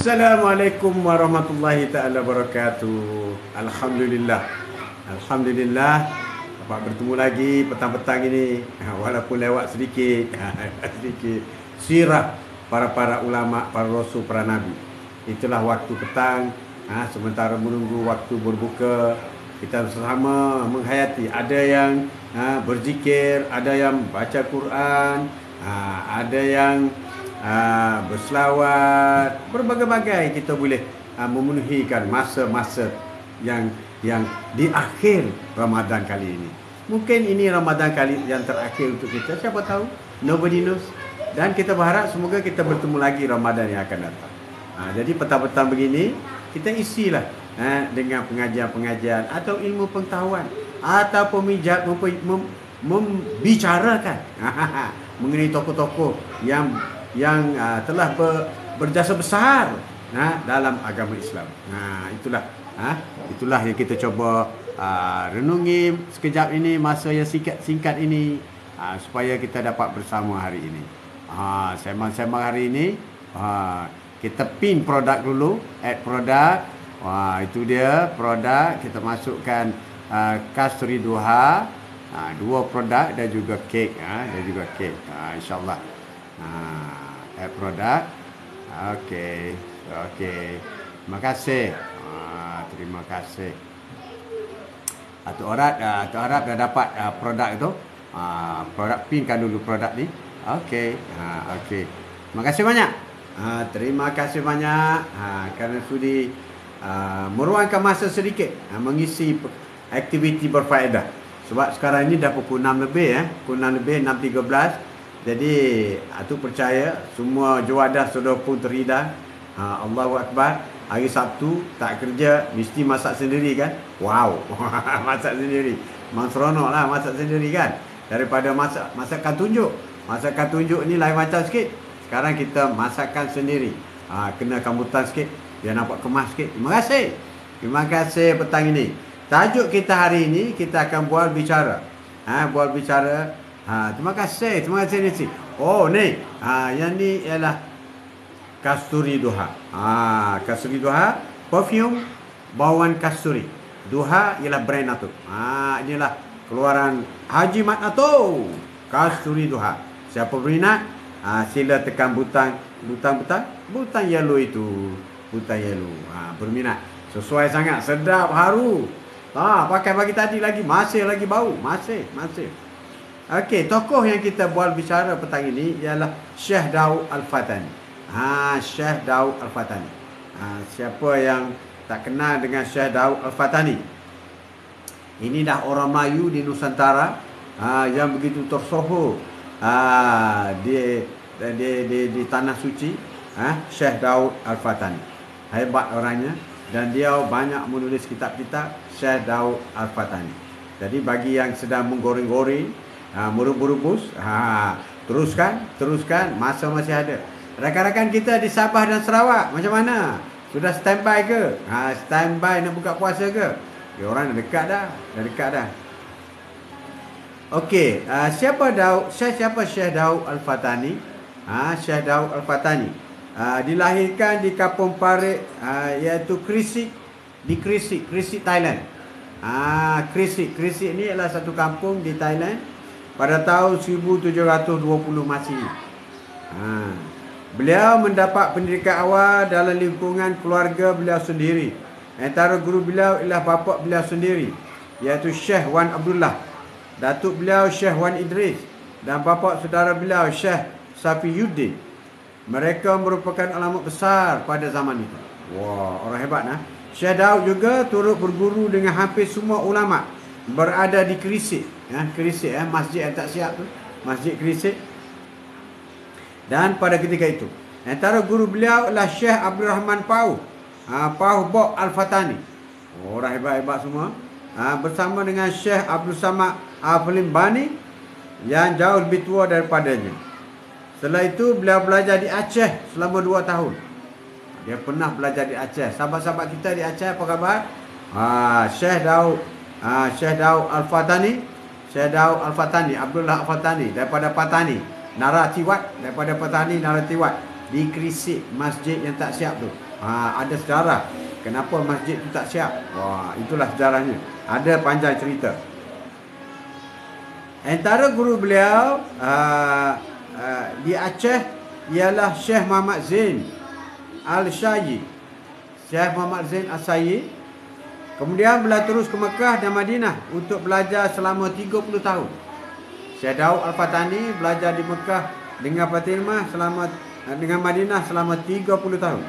Assalamualaikum warahmatullahi taala wabarakatuh. Alhamdulillah. Alhamdulillah dapat bertemu lagi petang-petang ini. Walaupun lewat sedikit sedikit sirah para ulama, para rasul, para nabi. Itulah waktu petang. Sementara menunggu waktu berbuka, kita bersama menghayati. Ada yang berzikir, ada yang baca Quran, ada yang berselawat, berbagai-bagai. Kita boleh memenuhikan masa-masa yang di akhir Ramadan kali ini. Mungkin ini Ramadan kali yang terakhir untuk kita, siapa tahu, nobody knows. Dan kita berharap semoga kita bertemu lagi Ramadan yang akan datang. Jadi petang-petang begini kita isilah dengan pengajian-pengajian atau ilmu pengetahuan atau membicarakan mengenai tokoh-tokoh yang telah berjasa besar dalam agama Islam. Itulah yang kita cuba renungi sekejap ini, masa yang singkat ini, supaya kita dapat bersama hari ini. Sembang-sembang hari ini, kita pin produk dulu, add produk. Itu dia produk, kita masukkan kasturi duha, 2 produk dan juga kek, insya-Allah. Add produk. Okey. Terima kasih. Terima kasih. Atuk Arab dah dapat produk itu. Produk pinkan dulu produk ni. Okey. Terima kasih banyak. Terima kasih banyak kerana sudi meruangkan masa sedikit mengisi aktiviti berfaedah. Sebab sekarang ni dah pukul 6 lebih, pukul 6 lebih, 6.13. Jadi atuk percaya semua juadah sudah pun terhidang. Allahu Akbar. Hari Sabtu tak kerja, mesti masak sendiri kan? Wow. Masak sendiri. Memang seronok lah masak sendiri kan? Daripada masakan tunjuk. Masakan tunjuk ni lain macam sikit. Sekarang kita masakan sendiri. Kena kambutan sikit biar nampak kemas sikit. Terima kasih petang ini. Tajuk kita hari ini, kita akan bual bicara. Terima kasih Nisi. Oh ni, yang ni ialah kasturi duha. Kasturi duha, perfume bauan kasturi. Duha ialah brand Atuk. Inilah keluaran Haji Mat Atuk. Kasturi duha. Siapa berminat, sila tekan butang yellow itu. Butang yellow. Berminat. Sesuai sangat, sedap, haru. Pakai pagi tadi lagi, masih lagi bau. Masih. Okey, tokoh yang kita buat bicara petang ini ialah Syekh Daud Al-Fatani. Syekh Daud Al-Fatani. Siapa yang tak kenal dengan Syekh Daud Al-Fatani? Ini dah orang Melayu di Nusantara yang begitu tersohor di tanah suci. Syekh Daud Al-Fatani. Hebat orangnya dan dia banyak menulis kitab-kitab. Syekh Daud Al-Fatani. Jadi bagi yang sedang menggoreng-goreng, merebus, teruskan, masa masih ada. Rakan-rakan kita di Sabah dan Sarawak macam mana? Sudah standby ke? Standby nak buka puasa ke? Orang dah dekat dah. Okey, siapa Syekh Daud Al-Fatani? Syekh Daud Al-Fatani dilahirkan di Kampung Parit, iaitu Krisik, Thailand. Krisik ni adalah satu kampung di Thailand pada tahun 1720 Masihi. Beliau mendapat pendidikan awal dalam lingkungan keluarga beliau sendiri. Antara guru beliau ialah bapa beliau sendiri, iaitu Syekh Wan Abdullah. Datuk beliau Syekh Wan Idris dan bapa saudara beliau Syekh Safiyuddin. Mereka merupakan ulama besar pada zaman itu. Wah, orang hebat nah. Syekh Daud juga turut berguru dengan hampir semua ulama berada di Krisik. Krisik, masjid yang tak siap tu, Masjid Krisik. Dan pada ketika itu, antara guru beliau adalah Syekh Abdul Rahman Pauh Bok Al-Fatani. Orang hebat-hebat semua. Bersama dengan Syekh Abdul Samad Al-Filimbani yang jauh lebih tua daripadanya. Setelah itu beliau belajar di Aceh selama 2 tahun. Dia pernah belajar di Aceh. Sahabat-sahabat kita di Aceh apa khabar? Syekh Daud Al-Fatani, Abdullah Al-Fatani daripada Patani, Naratiwat, daripada Patani Naratiwat. di Krisik, masjid yang tak siap tu. Ada sejarah kenapa masjid tu tak siap. Wah, itulah sejarahnya. Ada panjang cerita. Antara guru beliau di Aceh ialah Syekh Muhammad Zain Al-Syayi. Syekh Muhammad Zain Al-Syayi. Kemudian beliau terus ke Mekah dan Madinah untuk belajar selama 30 tahun. Syekh Daud Al-Fatani belajar di Mekah dengan Fatimah dengan Madinah selama 30 tahun.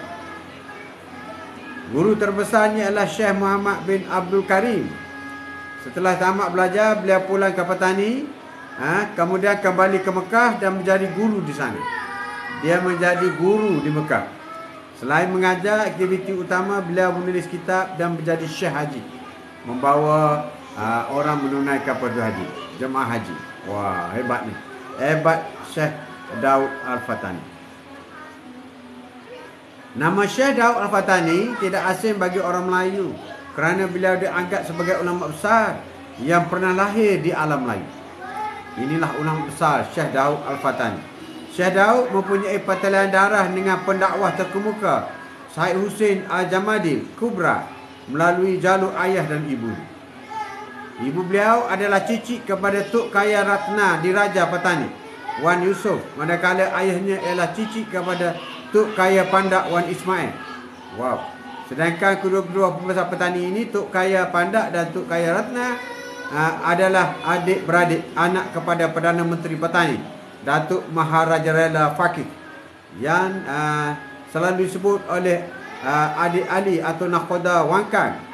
Guru terbesarnya adalah Syekh Muhammad bin Abdul Karim. Setelah tamat belajar, beliau pulang ke Fatani, kemudian kembali ke Mekah dan menjadi guru di sana. Dia menjadi guru di Mekah. Selain mengajar, aktiviti utama beliau menulis kitab dan menjadi syekh haji, membawa orang menunaikan fardu haji, jemaah haji. Wah, hebat ni. Hebat Syekh Daud Al-Fatani. Nama Syekh Daud Al-Fatani tidak asing bagi orang Melayu kerana beliau dianggap sebagai ulama besar yang pernah lahir di alam Melayu. Inilah ulama besar Syekh Daud Al-Fatani. Syekh Daud mempunyai pertalian darah dengan pendakwah terkemuka Syed Hussein Al-Jamadil Kubra melalui jalur ayah dan ibu. Ibu beliau adalah cicit kepada Tok Kaya Ratna Diraja Fatani, Wan Yusof, manakala ayahnya ialah cicit kepada Tok Kaya Pandak Wan Ismail. Wow. Sedangkan kedua-dua pembesar petani ini, Tok Kaya Pandak dan Tok Kaya Ratna, adalah adik-beradik anak kepada Perdana Menteri Petani, Datuk Maharaja Rela Fakih, yang selalu disebut oleh adik Ali atau nakhoda Wangkang.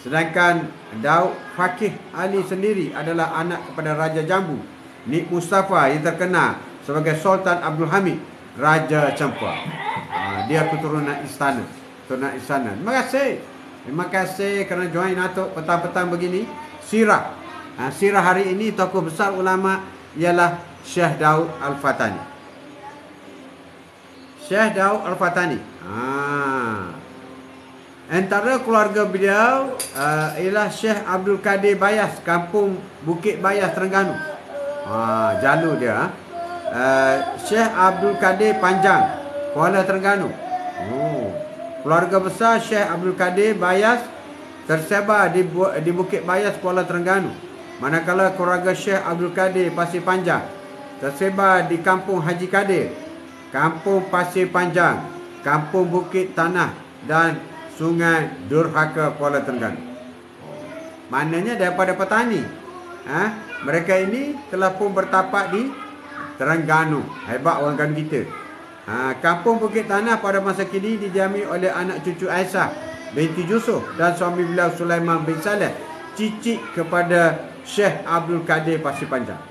Sedangkan Daud Fakih Ali sendiri adalah anak kepada Raja Jambu, Nik Mustafa, yang terkenal sebagai Sultan Abdul Hamid, Raja Cempaka. Dia keturunan istana. Terima kasih kerana join Atuk petang-petang begini. Sirah. Sirah hari ini tokoh besar ulama ialah Syekh Daud Al-Fatani. Syekh Daud Al-Fatani. Antara keluarga beliau ialah Syekh Abdul Kadir Bayas, kampung Bukit Bayas, Terengganu. Jalur dia. Syekh Abdul Kadir Panjang, Kuala Terengganu. Keluarga besar Syekh Abdul Kadir Bayas tersebar di Bukit Bayas, Kuala Terengganu. Manakala keluarga Syekh Abdul Kadir Pasir Panjang tersebar di Kampung Haji Kadir, Kampung Pasir Panjang, Kampung Bukit Tanah dan Sungai Durhaka, Kuala Terengganu. Maknanya daripada petani. Mereka ini telah pun bertapak di Terengganu. Hebat orang Terengganu kita. Kampung Bukit Tanah pada masa kini didiami oleh anak cucu Aisyah binti Yusuf dan suami beliau Sulaiman bin Saleh, cicit kepada Syekh Abdul Kadir Pasir Panjang.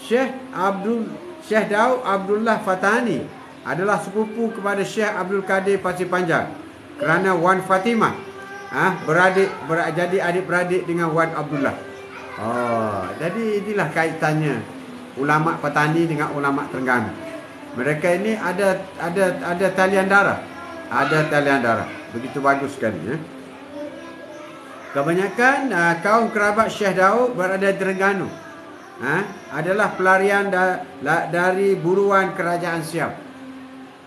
Syekh Daud Abdullah Fatani adalah sepupu kepada Syekh Abdul Kadir Pasir Panjang kerana Wan Fatimah jadi adik-beradik dengan Wan Abdullah. Jadi inilah kaitannya ulama petani dengan ulama Terengganu. Mereka ini ada talian darah. Ada talian darah. Begitu bagus sekali. Kebanyakan kaum kerabat Syekh Daud berada di Terengganu. Adalah pelarian dari buruan kerajaan Siam.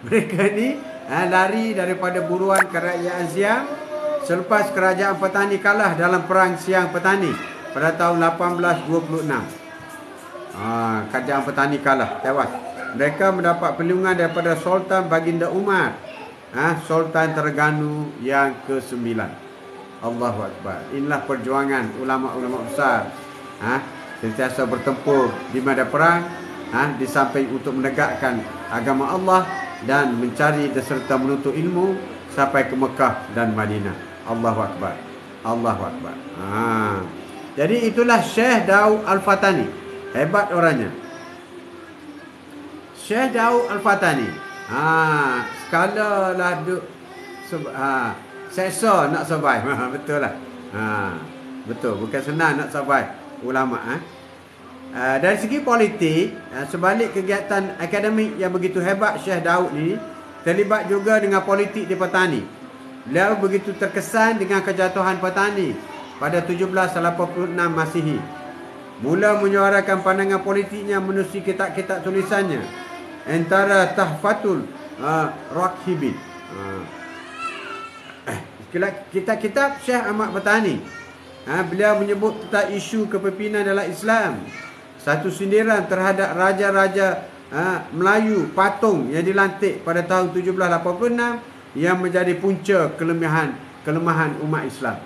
Mereka ni lari daripada buruan kerajaan Siam selepas kerajaan Petani kalah dalam perang Siang Petani pada tahun 1826. Kerajaan Petani kalah, tewas. Mereka mendapat perlindungan daripada Sultan Baginda Umar, Sultan Terengganu yang ke-9. Allahu Akbar. Inilah perjuangan ulama-ulama besar. Sentiasa bertempur di medan perang, di samping untuk menegakkan agama Allah dan mencari serta menuntut ilmu sampai ke Mekah dan Madinah. Allahu Akbar. Allahu Akbar. Jadi itulah Syekh Daud Al-Fatani. Hebat orangnya. Syekh Daud Al-Fatani. Skala lah seksa nak survive. Betul lah. Betul. Bukan senang nak survive ulama. Dari segi politik, sebalik kegiatan akademik yang begitu hebat Syekh Daud ni, terlibat juga dengan politik di Petani. Beliau begitu terkesan dengan kejatuhan Petani pada 1786 Masihi. Mula menyuarakan pandangan politiknya menerusi kitab-kitab tulisannya. Antara Tahfatul Rakhibin. Kita kitab Syekh Ahmad Fatani, beliau menyebut tentang isu kepimpinan dalam Islam. Satu sindiran terhadap raja-raja Melayu patung yang dilantik pada tahun 1786 yang menjadi punca kelemahan umat Islam.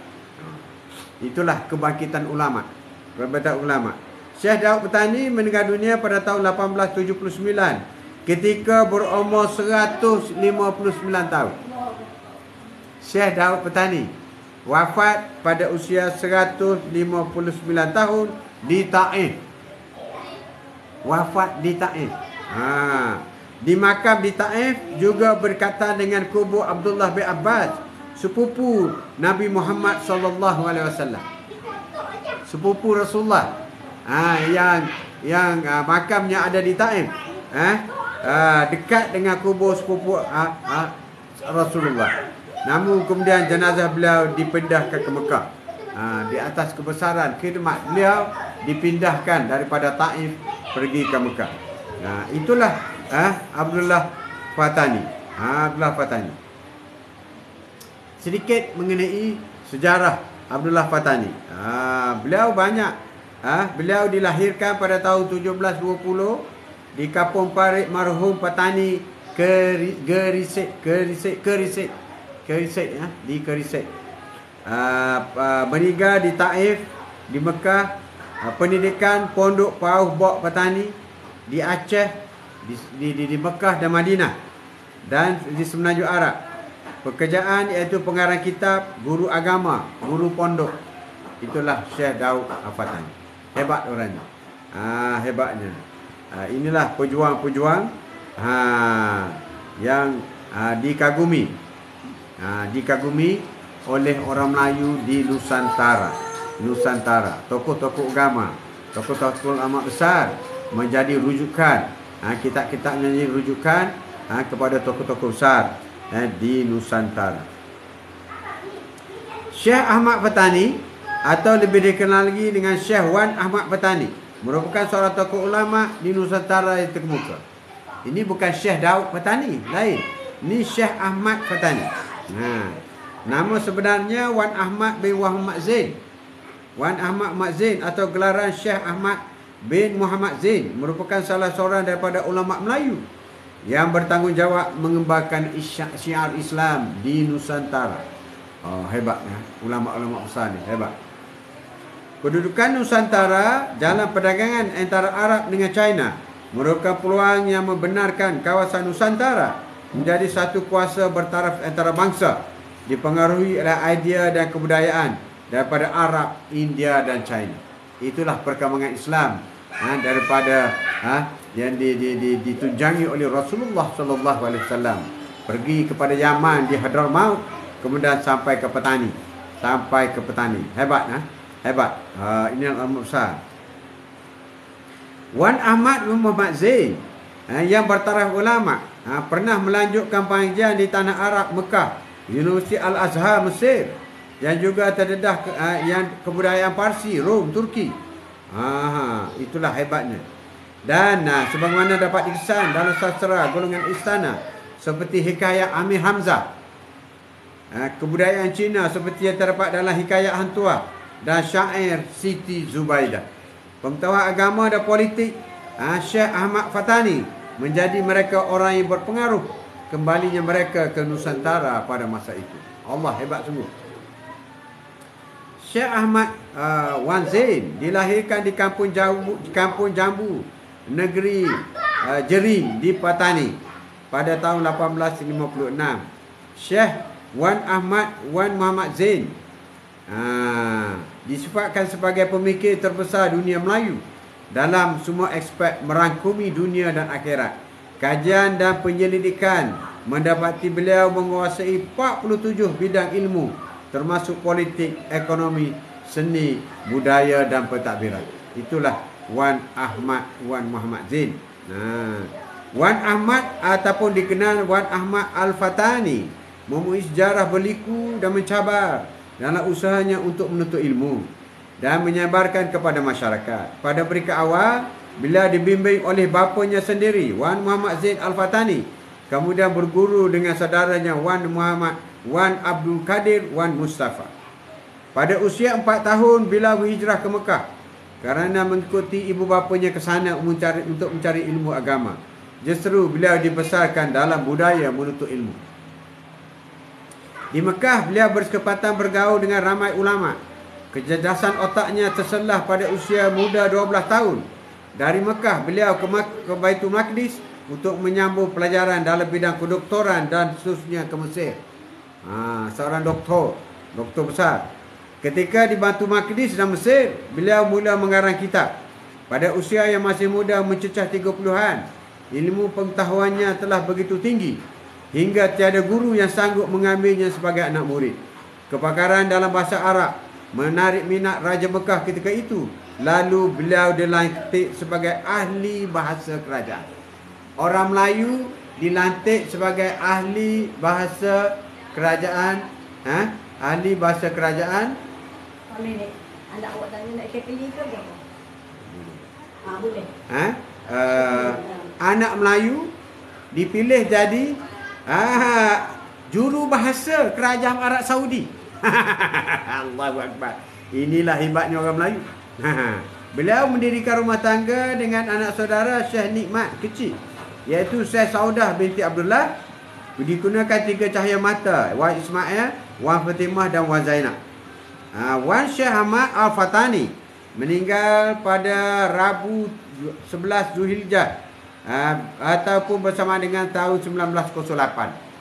Itulah kebangkitan ulama. Syekh Daud Fatani meninggal dunia pada tahun 1879 ketika berumur 159 tahun. Syekh Daud Fatani wafat pada usia 159 tahun di Taif. Wafat di Taif. Di makam di Taif juga berkaitan dengan kubur Abdullah bin Abbas, sepupu Nabi Muhammad sallallahu alaihi wasallam. Sepupu Rasulullah. Yang makamnya ada di Taif. Dekat dengan kubur sepupu Rasulullah. Namun kemudian jenazah beliau dipindahkan ke Mekah. Di atas kebesaran khidmat beliau dipindahkan daripada Taif pergi ke Mekah. Itulah Abdullah Fatani. Abdullah Fatani. Sedikit mengenai sejarah Abdullah Fatani. Beliau banyak. Beliau dilahirkan pada tahun 1720 di Kampung Parit Marhum Fatani Kerisik di Kerisik. Meninggal di Taif, di Mekah. Pendidikan Pondok Pauh Bok Fatani di Aceh, di Mekah dan Madinah, dan di Semenanjung Arab. Pekerjaan iaitu pengarang kitab, guru agama, guru pondok. Itulah Syekh Daud Fatani. Hebat orangnya. Hebatnya. Inilah pejuang-pejuang yang dikagumi. Dikagumi oleh orang Melayu di Nusantara. Tokoh-tokoh agama, tokoh-tokoh ulama besar menjadi rujukan. Kitab-kitab menjadi rujukan kepada tokoh-tokoh besar di Nusantara. Syekh Ahmad Fatani, atau lebih dikenal lagi dengan Syekh Wan Ahmad Fatani, merupakan seorang tokoh ulama di Nusantara yang terkemuka. Ini bukan Syekh Daud Fatani, lain. Ini Syekh Ahmad Fatani. Nama sebenarnya Wan Ahmad bin Muhammad Zain. Wan Ahmad Mat Zain atau gelaran Syekh Ahmad bin Muhammad Zain merupakan salah seorang daripada ulama Melayu yang bertanggungjawab mengembangkan syiar Islam di Nusantara. Hebat ya, ulama-ulama besar ni, hebat. Kedudukan Nusantara dalam perdagangan antara Arab dengan China merupakan peluang yang membenarkan kawasan Nusantara menjadi satu kuasa bertaraf antara bangsa, dipengaruhi oleh idea dan kebudayaan daripada Arab, India dan China. Itulah perkembangan Islam daripada yang ditunjangi oleh Rasulullah sallallahu alaihi wasallam, pergi kepada Yaman di Hadramaut, kemudian sampai ke petani. Hebat. Hebat. Ini yang besar. Wan Ahmad bin Muhammad Zain yang bertaraf ulama pernah melanjutkan pengajian di tanah Arab Mekah, Universiti Al-Azhar Mesir, yang juga terdedah yang kebudayaan Parsi, Rom, Turki. Itulah hebatnya. Dan sebagaimana dapat dikesan dalam sastra golongan istana seperti hikayat Amir Hamzah, kebudayaan Cina seperti yang terdapat dalam hikayat Hantua dan syair Siti Zubaidah. Pengetahuan agama dan politik Syekh Ahmad Fatani menjadi mereka orang yang berpengaruh kembalinya mereka ke Nusantara pada masa itu. Allah, hebat sungguh. Syekh Ahmad Wan Zain dilahirkan di Kampung Jambu, negeri Jering di Patani pada tahun 1856. Syekh Wan Ahmad Wan Muhammad Zain disifatkan sebagai pemikir terbesar dunia Melayu dalam semua aspek merangkumi dunia dan akhirat. Kajian dan penyelidikan mendapati beliau menguasai 47 bidang ilmu, termasuk politik, ekonomi, seni, budaya dan pentadbiran. Itulah Wan Ahmad Wan Muhammad Zain. Wan Ahmad ataupun dikenal Wan Ahmad Al-Fatani mempunyai sejarah berliku dan mencabar dalam usahanya untuk menuntut ilmu dan menyebarkan kepada masyarakat. Pada peringkat awal, bila dibimbing oleh bapanya sendiri, Wan Muhammad Zain Al-Fatani, Kemudian berguru dengan saudaranya Wan Muhammad, Wan Abdul Qadir, Wan Mustafa. Pada usia 4 tahun bila berhijrah ke Mekah kerana mengikuti ibu bapanya ke sana untuk mencari ilmu agama. Justru beliau dibesarkan dalam budaya menuntut ilmu. Di Mekah beliau berkesempatan bergaul dengan ramai ulama. Kecerdasan otaknya terselah pada usia muda 12 tahun. Dari Mekah beliau ke Baitul Maqdis untuk menyambung pelajaran dalam bidang kedoktoran dan seterusnya ke Mesir. Seorang doktor besar. Ketika di Baitul Maqdis dan Mesir, beliau mula mengarang kitab. Pada usia yang masih muda mencecah 30-an, ilmu pengetahuannya telah begitu tinggi hingga tiada guru yang sanggup mengambilnya sebagai anak murid. Kepakaran dalam bahasa Arab menarik minat Raja Mekah ketika itu. Lalu beliau dilantik sebagai ahli bahasa kerajaan. Orang Melayu dilantik sebagai ahli bahasa kerajaan. Ahli bahasa kerajaan. Boleh dek. Anak awak tanya nak KPI ke apa? Boleh. Anak Melayu dipilih jadi juru bahasa kerajaan Arab Saudi. Allahu Akbar. Inilah hebatnya orang Melayu. Beliau mendirikan rumah tangga dengan anak saudara Syekh Nikmat kecil, iaitu Syekh Saudah binti Abdullah. Digunakan 3 cahaya mata, Wan Ismail, Wan Fatimah dan Wan Zainab. Wan Syekh Ahmad Al-Fatani meninggal pada Rabu 11 Zulhijjah ataupun bersama dengan tahun 1908.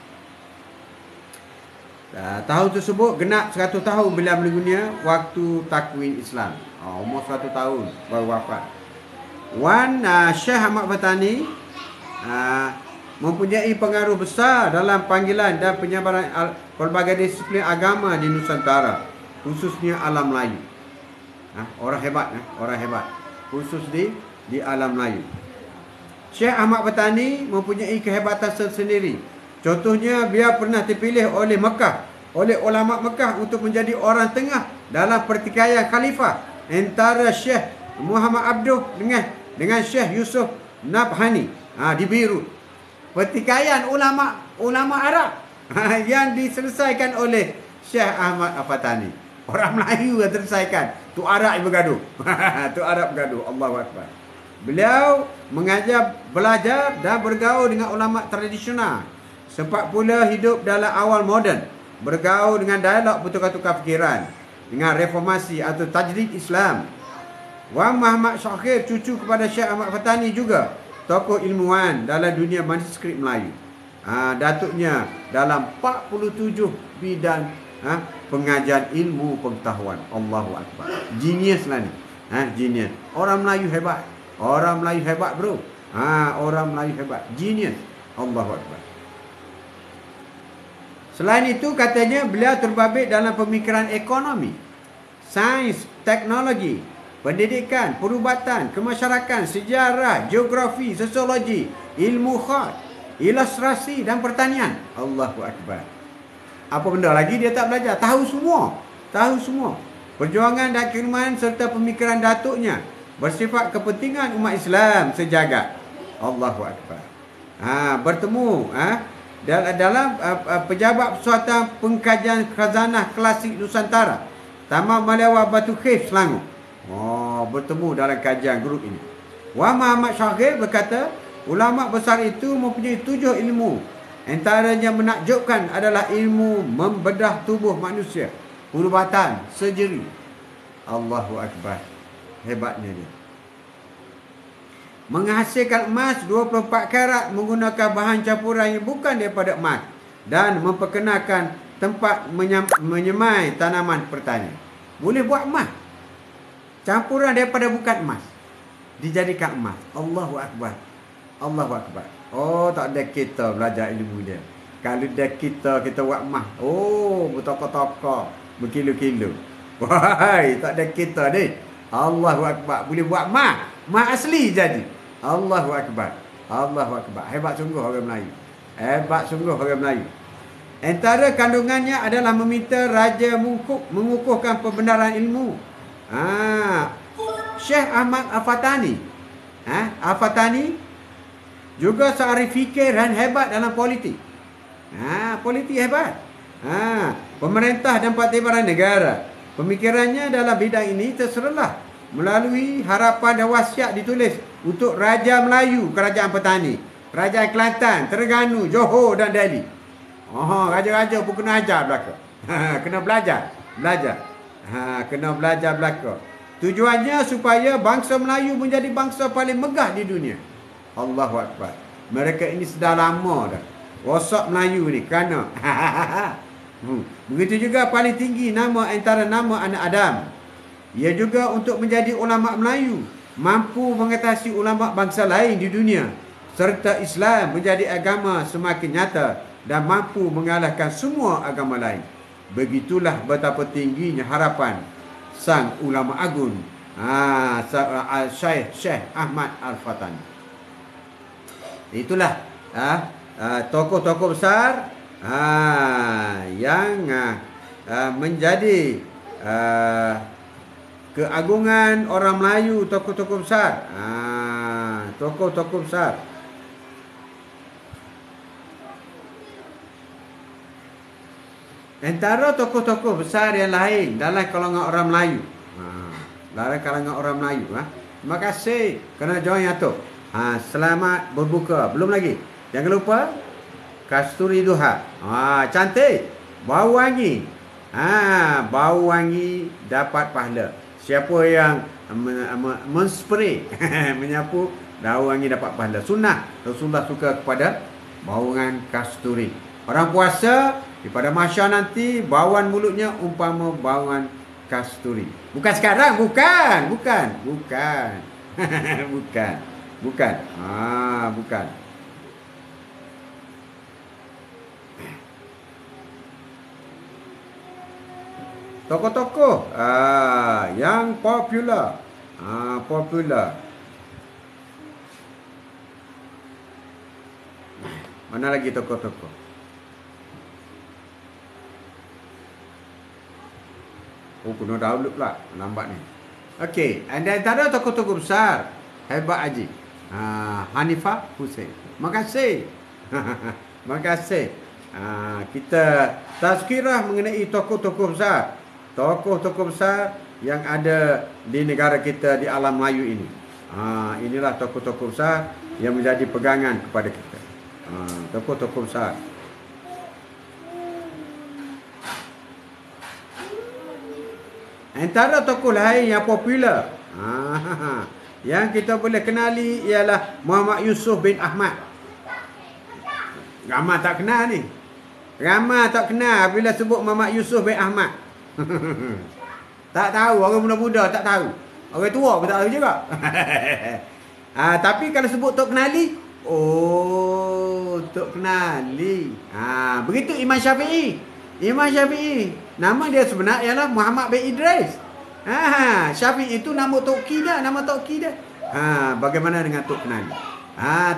Tahun tersebut genap 100 tahun beliau meninggal dunia waktu takwin Islam. Umur 100 tahun baru wafat. Wan Syekh Ahmad Fatani mempunyai pengaruh besar dalam panggilan dan penyebaran pelbagai disiplin agama di Nusantara, khususnya alam Melayu. Orang hebat, orang hebat, khusus di alam Melayu. Syekh Ahmad Fatani mempunyai kehebatan tersendiri. Contohnya, beliau pernah terpilih oleh ulama Mekah untuk menjadi orang tengah dalam pertikaian khalifah antara Syekh Muhammad Abduh dengan Syekh Yusuf Nabhani di Beirut. Pertikaian ulama Arab yang diselesaikan oleh Syekh Ahmad Al-Fatani. Orang Melayu yang selesaikan. Tu Arab yang bergaduh. Tu Arab bergaduh. Allahu Akbar. Beliau mengajar, belajar dan bergaul dengan ulama tradisional. Sempat pula hidup dalam awal moden, bergaul dengan dialog bertukar-tukar fikiran dengan reformasi atau tajdid Islam. Wan Muhammad Syakir, cucu kepada Syekh Ahmad Fatani, juga tokoh ilmuwan dalam dunia manuskrip Melayu. Datuknya dalam 47 bidang pengajian ilmu pengetahuan. Allahu Akbar. Genius lah ni. Genius. Orang Melayu hebat. Orang Melayu hebat, bro. Orang Melayu hebat. Genius. Allahu Akbar. Selain itu, katanya beliau terbabit dalam pemikiran ekonomi, sains, teknologi, pendidikan, perubatan, kemasyarakatan, sejarah, geografi, sosiologi, ilmu khat, ilustrasi dan pertanian. Allahu Akbar. Apa benda lagi dia tak belajar? Tahu semua. Tahu semua. Perjuangan dan keimanan serta pemikiran datuknya bersifat kepentingan umat Islam sejagat. Allahu Akbar. Bertemu dalam pejabat persatuan pengkajian khazanah klasik Nusantara, Taman Malewa Batu Khif, Selangor. Bertemu dalam kajian grup ini. Wan Muhammad Syakir berkata, ulama besar itu mempunyai 7 ilmu. Antaranya menakjubkan adalah ilmu membedah tubuh manusia, perubatan, surgery. Allahu Akbar. Hebatnya dia. Menghasilkan emas 24 karat menggunakan bahan campuran yang bukan daripada emas dan memperkenalkan tempat menyemai tanaman pertanian. Boleh buat emas. Campuran daripada bukan emas dijadikan emas. Allahu Akbar. Allahu Akbar. Tak ada kita belajar ilmu dia. Kalau dia kita buat emas. Bertokok-tokok, berkilo-kilo. Wahai, tak ada kita ni. Allahu Akbar. Boleh buat emas. Emas asli jadi. Allahu Akbar. Allahu Akbar. Hebat sungguh orang Melayu. Hebat sungguh orang Melayu. Antara kandungannya adalah meminta raja mengukuhkan pembenaran ilmu. Syekh Ahmad Al-Fatani. Al-Fatani Juga seahli fikir dan hebat dalam politik. Politik hebat. Pemerintah dan Parti-Parti Negara. Pemikirannya dalam bidang ini terserlah melalui harapan dan wasiat ditulis untuk Raja Melayu, Kerajaan Petani, Kerajaan Kelantan, Terengganu, Johor dan Delhi. Raja-raja pun kena ajar belaka. Kena belajar. Kena belajar belaka. Tujuannya supaya bangsa Melayu menjadi bangsa paling megah di dunia. Allahu Akbar. Mereka ini sudah lama dah rosak Melayu ni kerana begitu juga paling tinggi nama antara nama anak Adam. Ia juga untuk menjadi ulama Melayu, mampu mengatasi ulama bangsa lain di dunia, serta Islam menjadi agama semakin nyata dan mampu mengalahkan semua agama lain. Begitulah betapa tingginya harapan sang ulama agung, Syekh Ahmad Al-Fatani. Itulah tokoh-tokoh besar yang menjadi keagungan orang Melayu, tokoh-tokoh besar. Tokoh-tokoh besar. Antara tokoh-tokoh besar yang lain dalam kalangan orang Melayu. Dalam kalangan orang Melayu. Terima kasih kerana join Atuk. Selamat berbuka. Belum lagi. Jangan lupa Kasturi Duha. Cantik. Bau wangi. Bau wangi dapat pahala. Siapa yang menspray menyapu, bau wangi dapat pahala. Sunnah. Rasulullah suka kepada bauan kasturi. Orang puasa pada masa nanti bauan mulutnya umpama bauan kasturi. Bukan sekarang, bukan. Bukan. Tokoh-tokoh yang popular. Mana lagi tokoh-tokoh? Kena download pula. Lambat ni. Okey. Antara tokoh-tokoh besar. Hebat Haji. Hanifah Hussein. Makasih. Makasih. Kita tazkirah mengenai tokoh-tokoh besar. Tokoh-tokoh besar yang ada di negara kita, di alam Melayu ini. Inilah tokoh-tokoh besar yang menjadi pegangan kepada kita. Tokoh-tokoh besar. Antara tokoh lain yang popular yang kita boleh kenali ialah Muhammad Yusuf bin Ahmad. Ramai tak kenal ni. Ramai tak kenal bila sebut Muhammad Yusuf bin Ahmad. Tak tahu, orang muda-muda tak tahu. Orang tua pun tak tahu juga. Tapi kalau sebut Tok Kenali, Tok Kenali. Begitu Imam Syafi'i. Nama dia sebenar ialah Muhammad bin Idris. Syafi'i itu nama Tok Ki dah, bagaimana dengan Tok Kenali?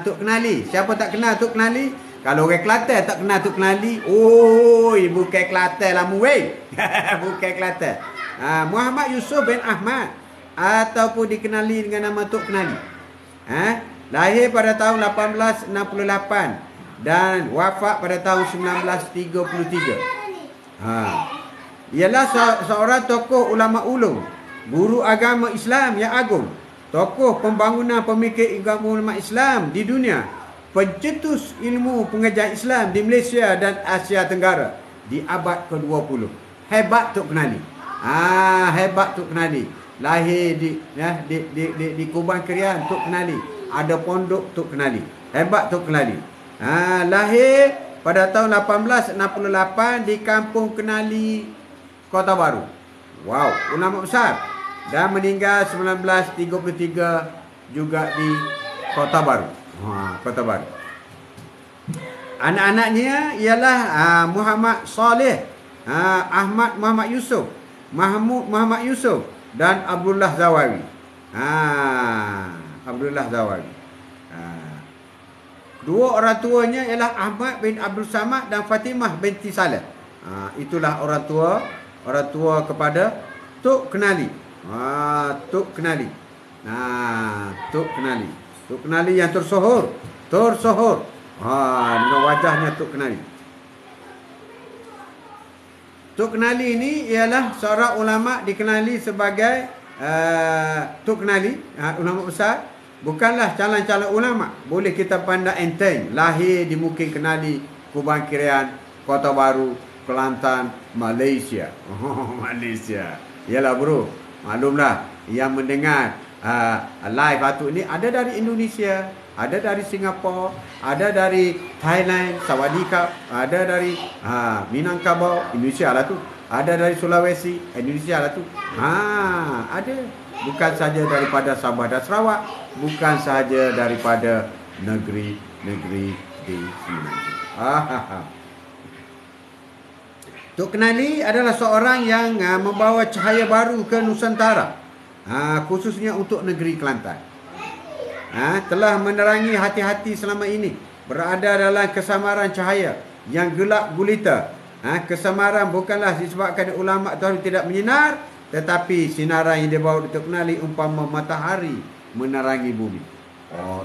Tok Kenali. Siapa tak kenal Tok Kenali? Kalau orang Kelantan tak kenal Tok Kenali, bukan Kelantan lah weh. Bukan Kelantan. Muhammad Yusuf bin Ahmad ataupun dikenali dengan nama Tok Kenali. Lahir pada tahun 1868 dan wafat pada tahun 1933. Ialah seorang tokoh ulama ulum, guru agama Islam yang agung, tokoh pembangunan pemikir agama ulama Islam di dunia, pencetus ilmu pengajar Islam di Malaysia dan Asia Tenggara di abad ke-20. Hebat Tok Kenali. Hebat Tok Kenali. Lahir di Kuban Krian, Tok Kenali. Ada pondok Tok Kenali. Hebat Tok Kenali. Lahir pada tahun 1868 di Kampung Kenali, Kota Baru. Wow, ulama besar. Dan meninggal 1933 juga di Kota Baru. Kota Baru. Anak-anaknya ialah Muhammad Saleh, Muhammad Yusuf, Muhammad Yusuf dan Abdullah Zawawi. Abdullah Zawawi. Dua orang tuanya ialah Ahmad bin Abdul Samad dan Fatimah binti Saleh. Itulah orang tua kepada Tok Kenali. Tok Kenali. Tok Kenali. Tok Kenali yang tersohor. Tersohor. Dengan wajahnya Tok Kenali. Tok Kenali ini ialah seorang ulama dikenali sebagai Tok Kenali, ulama besar. Bukanlah calon-calon ulama. Boleh kita pandang enteng. Lahir di Mukit Kenali, Kubang Kirian, Kota Baru, Kelantan, Malaysia. Malaysia. Yalah bro, maklumlah yang mendengar live Atuk ni ada dari Indonesia, ada dari Singapura, ada dari Thailand, Sawadika, ada dari Minangkabau, Indonesia lah tu. Ada dari Sulawesi, Indonesia lah tu. Ada. Bukan saja daripada Sabah dan Sarawak, bukan saja daripada negeri-negeri di sini. Tok Kenali adalah seorang yang membawa cahaya baru ke Nusantara, khususnya untuk negeri Kelantan. Telah menerangi hati-hati selama ini, berada dalam kesamaran cahaya yang gelap gulita. Kesamaran bukanlah disebabkan ulama itu tidak menyinar, tetapi sinaran yang dibawa Tok Kenali umpama matahari menerangi bumi.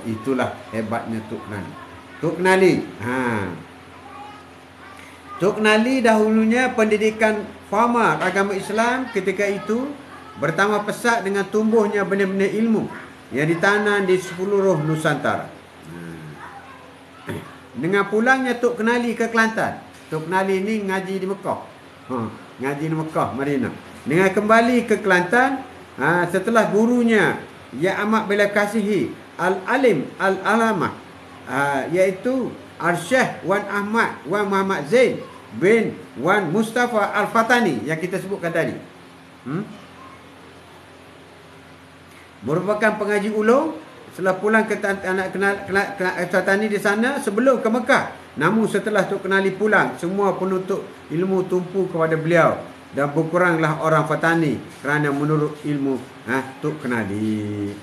Itulah hebatnya Tok Kenali. Tok Kenali. Tok Kenali dahulunya pendidikan formal agama Islam ketika itu bertambah pesat dengan tumbuhnya benih-benih ilmu yang ditanam di seluruh Nusantara. Dengan pulangnya Tok Kenali ke Kelantan, Tok Kenali ini ngaji di Mekah. Ngaji di Mekah, Madinah. Dengan kembali ke Kelantan, setelah gurunya yang amat beliau kasihi, Al-Alim Al-Alamah, iaitu Al-Syekh Wan Ahmad Wan Muhammad Zain bin Wan Mustafa Al-Fatani yang kita sebutkan tadi. Merupakan pengaji ulung. Setelah pulang ke anak Fatani di sana sebelum ke Mekah. Namun setelah Tok Kenali pulang, semua penuntut ilmu tumpu kepada beliau dan berkuranglah orang Fatani kerana menurut ilmu Tok Kenali.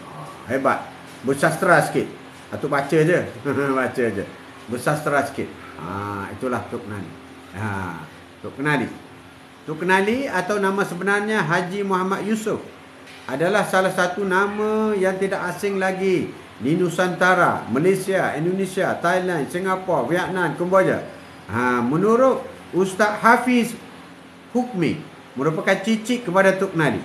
Hebat. Bersastra sikit. Atuk baca je. Baca je. Bersastra sikit. Itulah Tok Kenali. Tok Kenali. Tok Kenali atau nama sebenarnya Haji Muhammad Yusof adalah salah satu nama yang tidak asing lagi di Nusantara, Malaysia, Indonesia, Thailand, Singapura, Vietnam, Kemboja. Menurut Ustaz Hafiz Hukmi, merupakan cicit kepada Tok Kenali.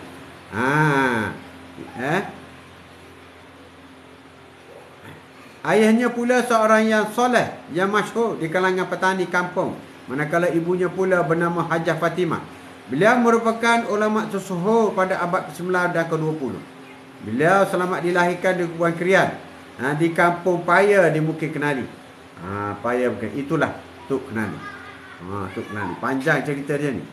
Ayahnya pula seorang yang soleh, yang masyhur di kalangan petani kampung, manakala ibunya pula bernama Hajah Fatimah. Beliau merupakan ulama tersohor pada abad ke-9 dan ke-20. Beliau selamat dilahirkan di Kubang Kirian, di kampung Paya di Mukit Kenali. Paya bukan. Itulah Tok Kenali. Tok Kenali. Panjang cerita dia ni.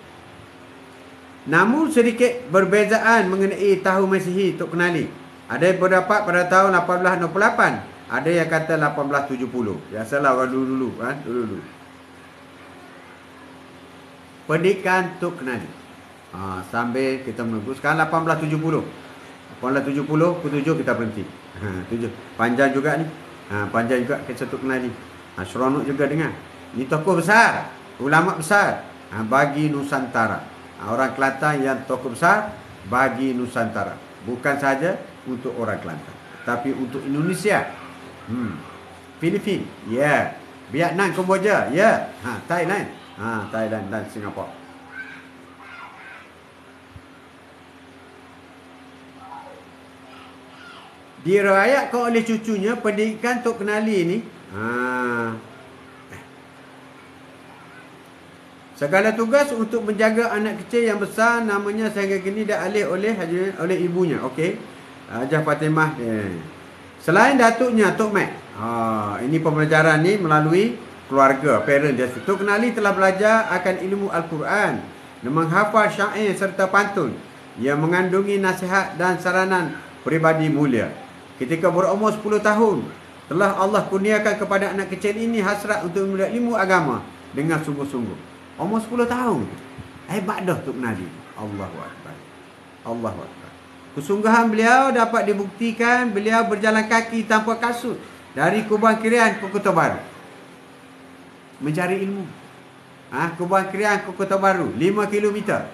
Namun sedikit perbezaan mengenai tahun Masihi Tok Kenali. Ada yang berdapat pada tahun 1868. Ada yang kata 1870. Biasalah orang dulu-dulu. Dulu-dulu. Pendidikan Tok Kenali. Sambil kita menunggu. Sekarang 1870. 1870, pukul 7 kita berhenti. 7. Panjang juga ni. Panjang juga kisah Tok Kenali. Seronok juga dengar. Ini tokoh besar. Ulama besar. Bagi Nusantara. Orang Kelantan yang tokoh besar bagi Nusantara. Bukan saja untuk orang Kelantan, tapi untuk Indonesia. Filipina. Ya. Vietnam, Kemboja. Ya. Thailand. Thailand dan Singapura. Diriwayatkan oleh cucunya, pendidikan Tok Kenali ini segala tugas untuk menjaga anak kecil yang besar namanya sehingga kini dah alih oleh ibunya. Okey. Hajah Fatimah. Selain datuknya Tok Mat. Ini pembelajaran ni melalui keluarga, parent dia. Tok Kenali telah belajar akan ilmu Al-Quran dan menghafal syair serta pantun yang mengandungi nasihat dan saranan peribadi mulia. Ketika berumur 10 tahun, telah Allah kurniakan kepada anak kecil ini hasrat untuk memiliki ilmu agama dengan sungguh-sungguh. Umur 10 tahun. Hebat dah Tok Kenali. Allahu Akbar. Allahu Akbar. Kesungguhan beliau dapat dibuktikan beliau berjalan kaki tanpa kasut dari Kubang Kirian ke Kota Baru. Mencari ilmu. Kubang Kirian ke Kota Baru 5 km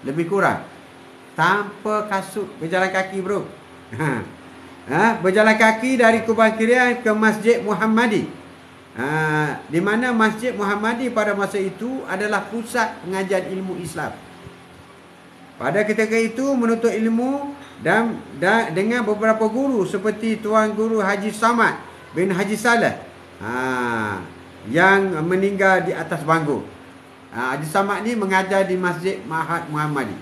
lebih kurang, tanpa kasut, berjalan kaki bro. Berjalan kaki dari Kubah Kirian ke Masjid Muhammadi. Di mana Masjid Muhammadi pada masa itu adalah pusat pengajian ilmu Islam. Pada ketika itu menuntut ilmu dan dengan beberapa guru seperti Tuan Guru Haji Samad bin Haji Saleh yang meninggal di atas bangku. Haji Samad ni mengajar di Masjid Mahat Muhammadi.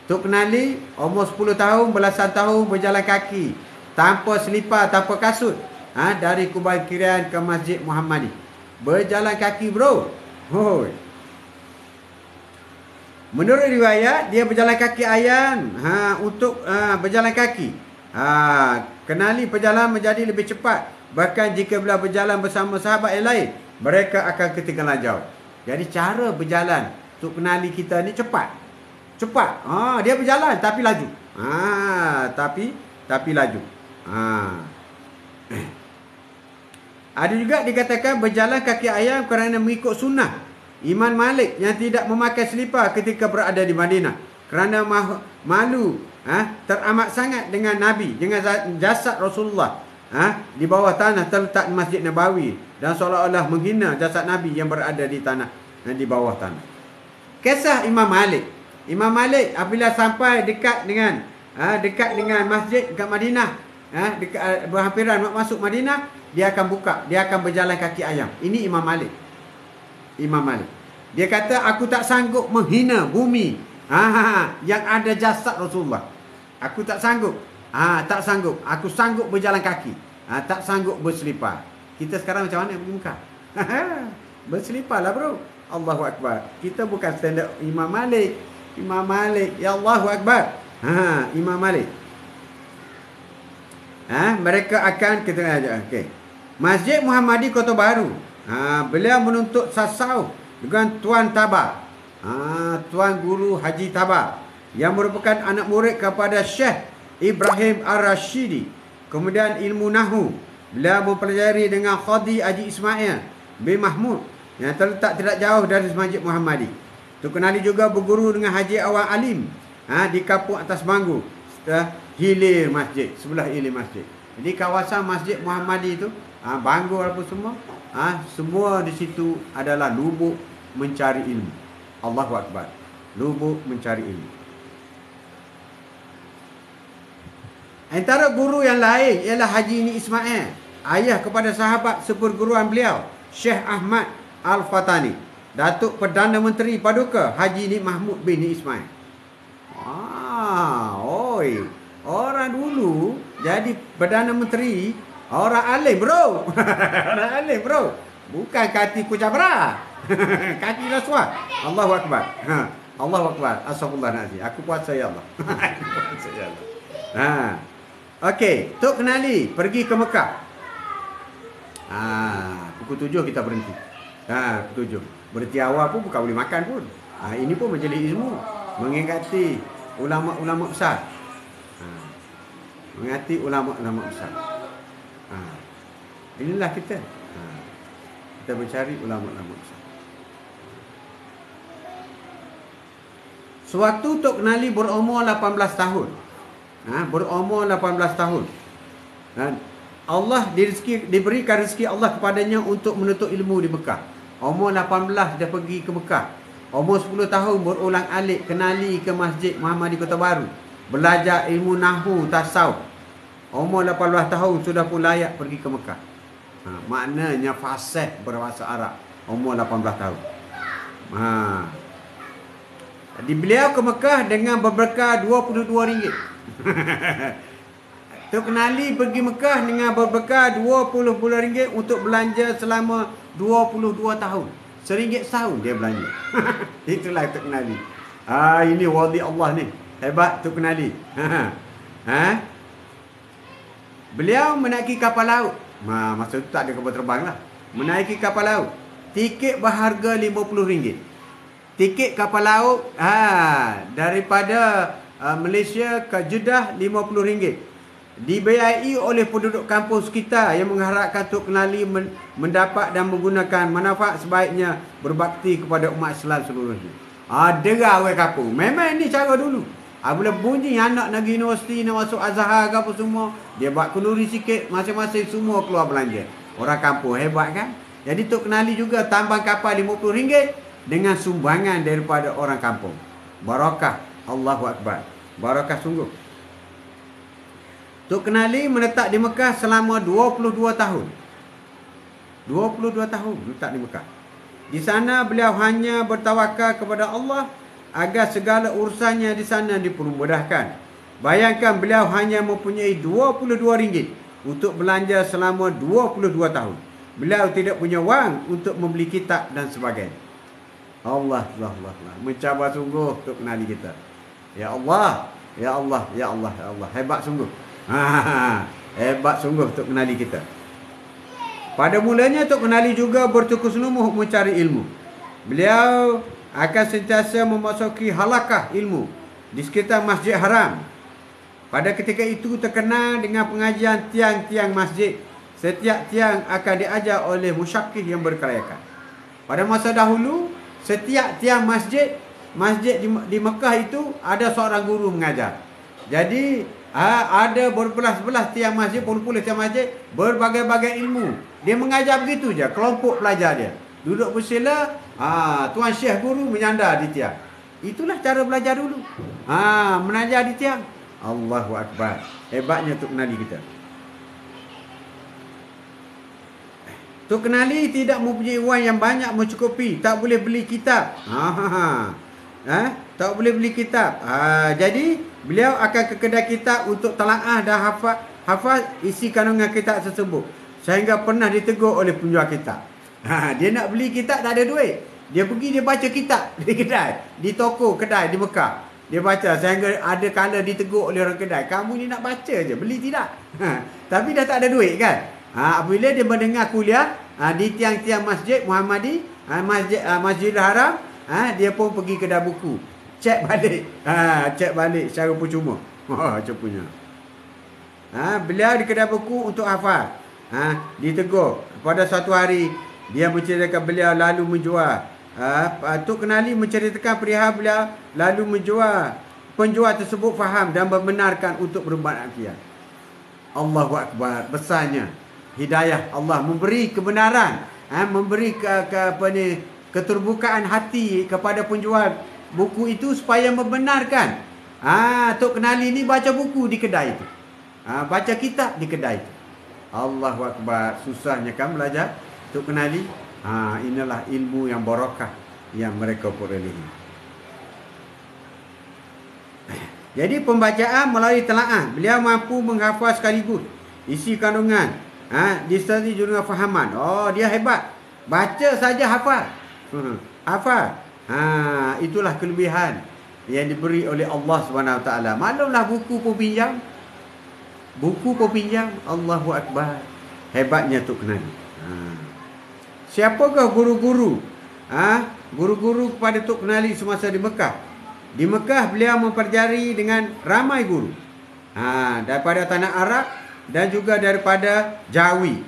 Tok Kenali umur 10 tahun, belasan tahun berjalan kaki tanpa selipar, tanpa kasut, dari Kubah Kirian ke Masjid Muhammadi. Berjalan kaki, bro. Hoi. Menurut riwayat, dia berjalan kaki ayam untuk berjalan kaki. Kenali perjalanan menjadi lebih cepat. Bahkan jika bila berjalan bersama sahabat yang lain, mereka akan ketinggalan jauh. Jadi cara berjalan Tok Kenali kita ni cepat. Cepat. Dia berjalan tapi laju. Tapi laju. Ada juga dikatakan berjalan kaki ayam kerana mengikut sunnah Imam Malik yang tidak memakai selipar ketika berada di Madinah kerana malu teramat sangat dengan Nabi, dengan jasad Rasulullah di bawah tanah terletak di Masjid Nabawi, dan seolah-olah menghina jasad Nabi yang berada di tanah di bawah tanah. Kisah Imam Malik. Imam Malik apabila sampai dekat dengan masjid dekat Madinah, berhampiran nak masuk Madinah, dia akan buka, dia akan berjalan kaki ayam. Ini Imam Malik. Imam Malik. Dia kata, aku tak sanggup menghina bumi yang ada jasad Rasulullah. Aku tak sanggup. Tak sanggup. Aku sanggup berjalan kaki. Tak sanggup berselipar. Kita sekarang macam mana pergi Mekah? Berselipar lah, bro. Allahu Akbar. Kita bukan stand up Imam Malik. Imam Malik. Ya Allahu Akbar. Imam Malik. Mereka akan kita okay. Masjid Muhammadi Kota Baru. Beliau menuntut tasawuf dengan Tuan Tabar, Tuan Guru Haji Tabar, yang merupakan anak murid kepada Syekh Ibrahim Ar-Rashidi. Kemudian ilmu Nahu beliau mempelajari dengan Khadi Haji Ismail bin Mahmud yang terletak tidak jauh dari Masjid Muhammadi. Tok Kenali juga berguru dengan Haji Awang Alim di kampung Atas Banggu, hilir masjid, sebelah hilir masjid. Jadi kawasan Masjid Muhammadi itu, Banggu apa semua, semua di situ adalah lubuk mencari ilmu. Allahu Akbar. Lubuk mencari ilmu. Antara guru yang lain ialah Haji Ni Ismail, ayah kepada sahabat seperguruan beliau, Syekh Ahmad Al-Fatani, Datuk Perdana Menteri Paduka Haji Ni Mahmud bin Ni Ismail. Orang dulu jadi Perdana Menteri, orang alim, bro. Orang alim, bro. Bukan kaki kucabra. Kaki rasuah. Allahu Akbar. Allahu Akbar. Astagfirullahaladzim. Aku puasa ya Allah. Aku puasa ya Allah. Okey, Tok Kenali pergi ke Mekah. Pukul 7 kita berhenti. Pukul 7. Berhenti awal pun bukan boleh makan pun. Ini pun majlis ilmu, mengingati ulama-ulama besar. Mengingati ulama-ulama besar. Inilah kita. Kita mencari ulama-ulama besar. Sewaktu Tok Kenali berumur 18 tahun. Berumur 18 tahun. Dan Allah diberikan rezeki Allah kepadanya untuk menuntut ilmu di Mekah. Umur 18 dia pergi ke Mekah. Umur 10 tahun berulang alik kenali ke Masjid Muhammadi Kota Baru. Belajar ilmu Nahu, tasawuf. Umur 18 tahun sudah pun layak pergi ke Mekah. Maknanya fasih berbahasa Arab. Umur 18 tahun. Jadi beliau ke Mekah dengan berbekal RM22. Tok Kenali pergi Mekah dengan berbekal RM20 untuk belanja selama 22 tahun. RM1 setahun dia belanja. Itulah Tok Kenali. Ini wali Allah ni. Hebat Tok Kenali. Beliau menaiki kapal laut. Masa tu tak ada kapal terbang lah. Menaiki kapal laut. Tiket berharga RM50. Tiket kapal laut daripada Malaysia ke Jeddah RM50. Dibiayai oleh penduduk kampung sekitar yang mengharapkan Tok Kenali mendapat dan menggunakan manfaat sebaiknya berbakti kepada umat Islam seluruhnya. Derah orang kampung. Memang ini cara dulu. Bila bunyi anak nak pergi universiti, nak masuk Azhar ke apa semua, dia buat kenduri sikit, masing-masing semua keluar belanja. Orang kampung hebat kan? Jadi Tok Kenali juga tambang kapal RM50 dengan sumbangan daripada orang kampung. Barakah. Allahu Akbar. Barakah sungguh. Tok Kenali menetap di Mekah selama 22 tahun. 22 tahun letak di Mekah. Di sana beliau hanya bertawakal kepada Allah agar segala urusannya di sana dipermudahkan. Bayangkan beliau hanya mempunyai RM22 untuk belanja selama 22 tahun. Beliau tidak punya wang untuk membeli kitab dan sebagainya. Allah. Mencabar sungguh Tok Kenali kita. Ya Allah. Ya Allah. Ya Allah. Ya Allah. Hebat sungguh. Hebat sungguh Tok Kenali kita. Pada mulanya Tok Kenali juga bertukus lumuh mencari ilmu. Beliau akan sentiasa memasuki halakah ilmu di sekitar Masjid Haram. Pada ketika itu terkenal dengan pengajian tiang-tiang masjid. Setiap tiang akan diajar oleh musyakih yang berkelayakan. Pada masa dahulu, setiap tiang masjid di Mekah itu ada seorang guru mengajar. Jadi ada berbelas-belas tiang masjid, puluh-puluh tiang masjid, berbagai-bagai ilmu. Dia mengajar begitu je, kelompok pelajar dia. Duduk bersila, tuan syekh guru menyandar di tiang. Itulah cara belajar dulu. Mengajar di tiang. Allahu Akbar. Hebatnya Tok Kenali kita. Tok Kenali tidak mempunyai wang yang banyak mencukupi. Tak boleh beli kitab. Tak boleh beli kitab. Jadi beliau akan ke kedai kitab untuk telaah dan hafaz isi kandungan kitab tersebut. Sehingga pernah ditegur oleh penjual kitab. Dia nak beli kitab tak ada duit. Dia pergi dia baca kitab di kedai, di toko kedai di Mekah. Dia baca sehingga ada kala ditegur oleh orang kedai. Kamu ni nak baca je, beli tidak? Tapi dah tak ada duit kan? Apabila dia mendengar kuliah di tiang-tiang masjid Muhammadi, Masjidil Haram, dia pun pergi kedai buku. Cek balik secara percuma. Cepunya. Beliau di kedai buku untuk hafal. Ditegur. Pada suatu hari dia menceritakan beliau lalu menjual. Tok Kenali menceritakan perihal beliau lalu menjual. Penjual tersebut faham dan membenarkan untuk berbuat akhir. Allahu Akbar. Besarnya hidayah Allah memberi kebenaran, memberi keterbukaan hati kepada penjual buku itu supaya membenarkan. Tok Kenali ni baca buku di kedai itu. Baca kitab di kedai itu. Allahu Akbar. Susahnya kan belajar Tok Kenali. Inilah ilmu yang barakah yang mereka perolehi. Jadi pembacaan melalui telaah, beliau mampu menghafal sekaligus isi kandungan, disertai dengan fahaman. Dia hebat. Baca saja hafal. Hafal. Itulah kelebihan yang diberi oleh Allah SWT. Maklumlah buku pun pinjam. Buku pun pinjam. Allahu Akbar. Hebatnya Tok Kenali. Siapakah guru-guru? Guru-guru kepada Tok Kenali semasa di Mekah. Di Mekah beliau mempelajari dengan ramai guru. Daripada tanah Arab dan juga daripada Jawi.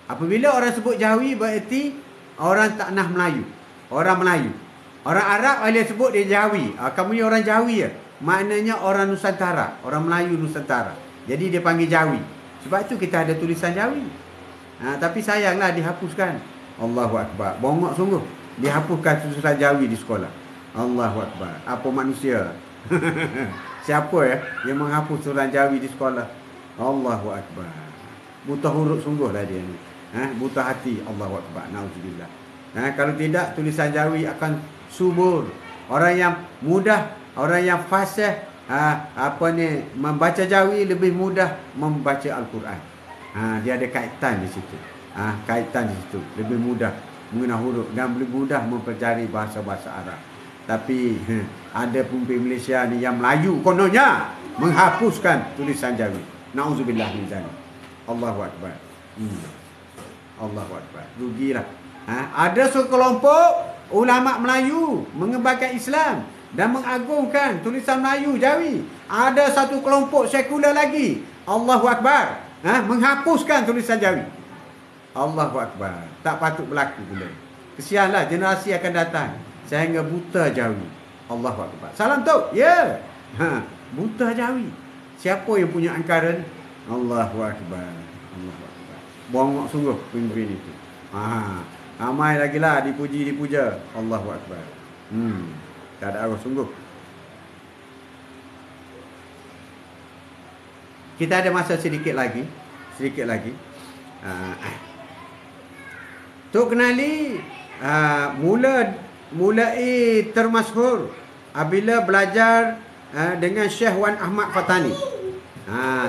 Apabila orang sebut Jawi berarti orang tanah Melayu. Orang Melayu. Orang Arab boleh sebut dia Jawi. Kamu ni orang Jawi ya. Maknanya orang Nusantara. Orang Melayu Nusantara. Jadi dia panggil Jawi. Sebab tu kita ada tulisan Jawi. Tapi sayanglah dihapuskan. Allahu Akbar. Bongok sungguh. Dihapuskan tulisan Jawi di sekolah. Allahu Akbar. Apa manusia? Siapa ya yang menghapus tulisan Jawi di sekolah? Allahu Akbar. Buta huruf sungguhlah dia ni. Buta hati. Allahu Akbar. Nauzubillah. Kalau tidak tulisan Jawi akan subur. Orang yang mudah, orang yang fasih, membaca Jawi lebih mudah membaca Al-Quran. Dia ada kaitan di situ. Kaitan di situ. Lebih mudah mengenal huruf dan lebih mudah mempelajari bahasa-bahasa Arab. Tapi ada pemimpin Malaysia ni yang Melayu kononnya menghapuskan tulisan Jawi. Nauzubillah min zalik. Allahu Akbar. Allahu Akbar. Rugilah. Ada sekelompok ulama Melayu mengembarkan Islam dan mengagungkan tulisan Melayu Jawi. Ada satu kelompok sekular lagi, Allahu Akbar, menghapuskan tulisan Jawi. Allahu Akbar. Tak patut berlaku pula. Kesianlah generasi akan datang sehingga buta Jawi. Allahu Akbar. Salam Tok. Ya. Buta Jawi. Siapa yang punya angkara ni? Allahu Akbar. Allahu Akbar. Bongok sungguh pemimpin itu. Ramai lagi lah dipuja. Allahu Akbar. Tak ada arus sungguh. Kita ada masa sedikit lagi. Tok Kenali mulai termasyhur apabila belajar dengan Syekh Wan Ahmad Fatani.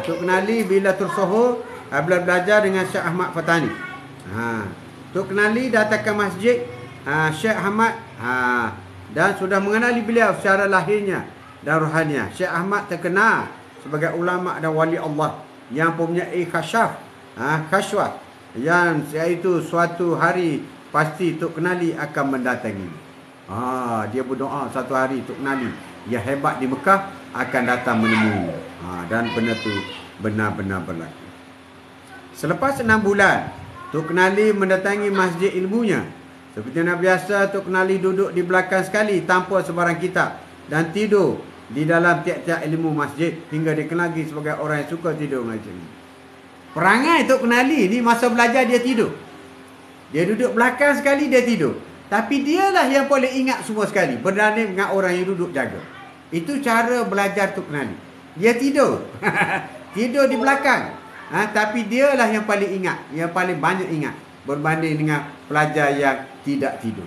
Tok Kenali bila tersohor apabila belajar dengan Syekh Ahmad Fatani. Tok Kenali datang ke masjid Syekh Ahmad dan sudah mengenali beliau secara lahirnya dan rohaninya. Syekh Ahmad terkenal sebagai ulama dan wali Allah yang mempunyai khasyaf yang iaitu suatu hari pasti Tok Kenali akan mendatangi. Dia berdoa satu hari Tok Kenali yang hebat di Mekah akan datang menemui. Dan benda tu benar-benar berlaku. Selepas 6 bulan Tok Kenali mendatangi masjid ilmunya. Seperti yang biasa, Tok Kenali duduk di belakang sekali tanpa sebarang kitab dan tidur di dalam tiap-tiap ilmu masjid hingga dikenali sebagai orang yang suka tidur macam ni. Perangai Tok Kenali ni masa belajar dia tidur. Dia duduk belakang sekali dia tidur. Tapi dialah yang paling ingat semua sekali. Berbanding dengan orang yang duduk jaga. Itu cara belajar Tok Kenali. Dia tidur. Tidur di belakang. Tapi dialah yang paling ingat. Yang paling banyak ingat. Berbanding dengan pelajar yang tidak tidur.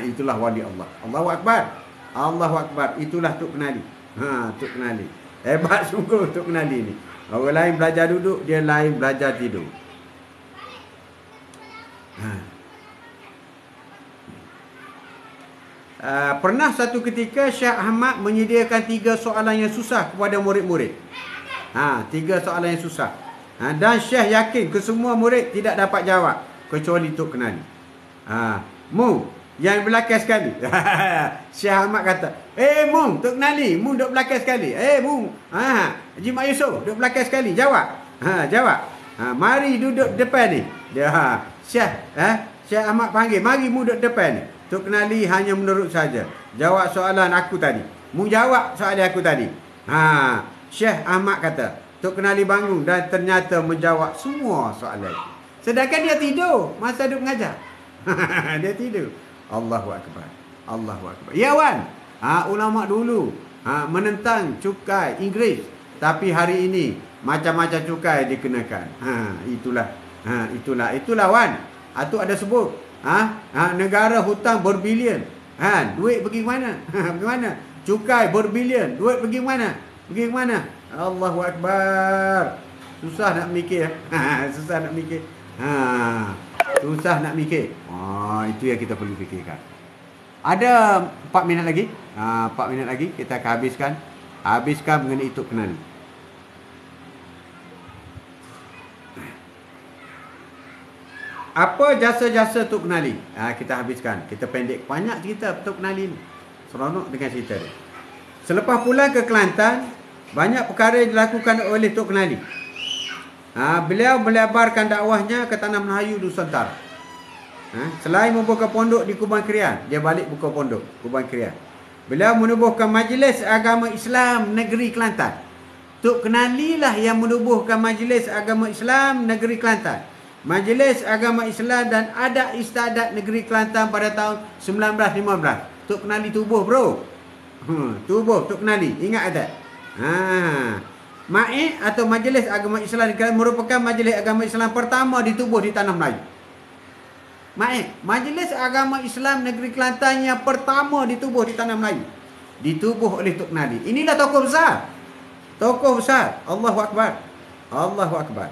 Itulah wali Allah. Allahu Akbar. Allahu Akbar. Itulah Tok Kenali. Tok Kenali. Hebat sungguh Tok Kenali ni. Orang lain belajar duduk, dia lain belajar tidur. Pernah satu ketika Syekh Ahmad menyediakan 3 soalan yang susah kepada murid-murid. 3 soalan yang susah. Dan Syekh yakin kesemua murid tidak dapat jawab kecuali Tok Kenali. Mu yang belakang sekali. Syekh Ahmad kata, Mung, Tok Kenali, Mung duduk belakang sekali. Mung, Haji Mak Yusof duduk belakang sekali. Jawab. Jawab. Mari duduk depan ni. Dia Syekh Ahmad panggil, mari mu duduk depan ni. Tok Kenali hanya menurut saja. Jawab soalan aku tadi. Mu jawab soalan aku tadi. Syekh Ahmad kata, Tok Kenali bangun dan ternyata menjawab semua soalan itu. Sedangkan dia tidur masa duduk mengajar. Dia tidur. Allahu Akbar. Allahu Akbar. Ya Wan, ulama dulu menentang cukai Inggeris, tapi hari ini macam-macam cukai dikenakan. Itulah Wan. Tu ada sebut negara hutang berbilion. Duit pergi mana? Pergi mana? Cukai berbilion. Duit pergi mana? Pergi mana? Allahu Akbar. Susah nak mikir. Susah nak mikir. Susah nak mikir. Itu yang kita perlu fikirkan. Ada 4 minit lagi. 4 minit lagi kita akan habiskan mengenai Tok Kenali. Apa jasa-jasa Tok Kenali? Kita habiskan. Kita pendek banyak cerita Tok Kenali ni. Seronok dengan cerita dia. Selepas pulang ke Kelantan, banyak perkara yang dilakukan oleh Tok Kenali. Beliau melebarkan dakwahnya ke tanah Melayu Nusantara. Selain membuka pondok di Kuban Krian, dia balik buka pondok Kuban Krian. Beliau menubuhkan Majlis Agama Islam Negeri Kelantan. Tok Kenali lah yang menubuhkan Majlis Agama Islam Negeri Kelantan. Majlis Agama Islam dan Adat Istiadat Negeri Kelantan pada tahun 1915. Tok Kenali tubuh, bro. Tubuh Tok Kenali. Ingat tak? MAIS atau Majlis Agama Islam merupakan majlis agama Islam pertama ditubuh di tanah Melayu. MAIS, Majlis Agama Islam Negeri Kelantan yang pertama ditubuh di tanah Melayu. Ditubuh oleh Tok Kenali. Inilah tokoh besar. Tokoh besar. Allahu Akbar. Allahu Akbar.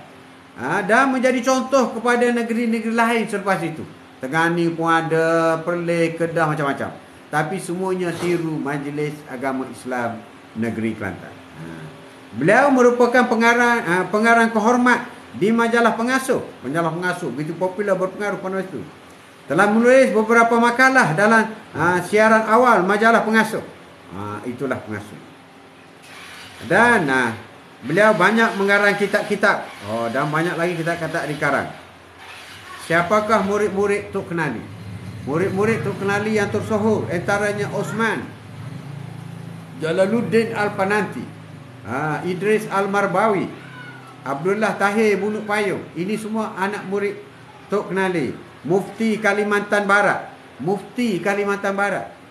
Dan menjadi contoh kepada negeri-negeri lain selepas itu. Terengganu pun ada, Perlis, Kedah, macam-macam. Tapi semuanya tiru Majlis Agama Islam Negeri Kelantan. Beliau merupakan pengarang kehormat di majalah Pengasuh. Majalah Pengasuh begitu popular, berpengaruh pada itu. Telah menulis beberapa makalah dalam siaran awal majalah Pengasuh. Itulah Pengasuh. Dan beliau banyak mengarang kitab-kitab. Dan banyak lagi kitab-kitab dikarang. Siapakah murid-murid Tok Kenali? Murid-murid Tok Kenali yang tersohor antaranya Osman Jalaluddin Al-Pananti, Idris Al-Marbawi, Abdullah Tahir Bunuk Payung. Ini semua anak murid Tok Kenali. Mufti Kalimantan Barat,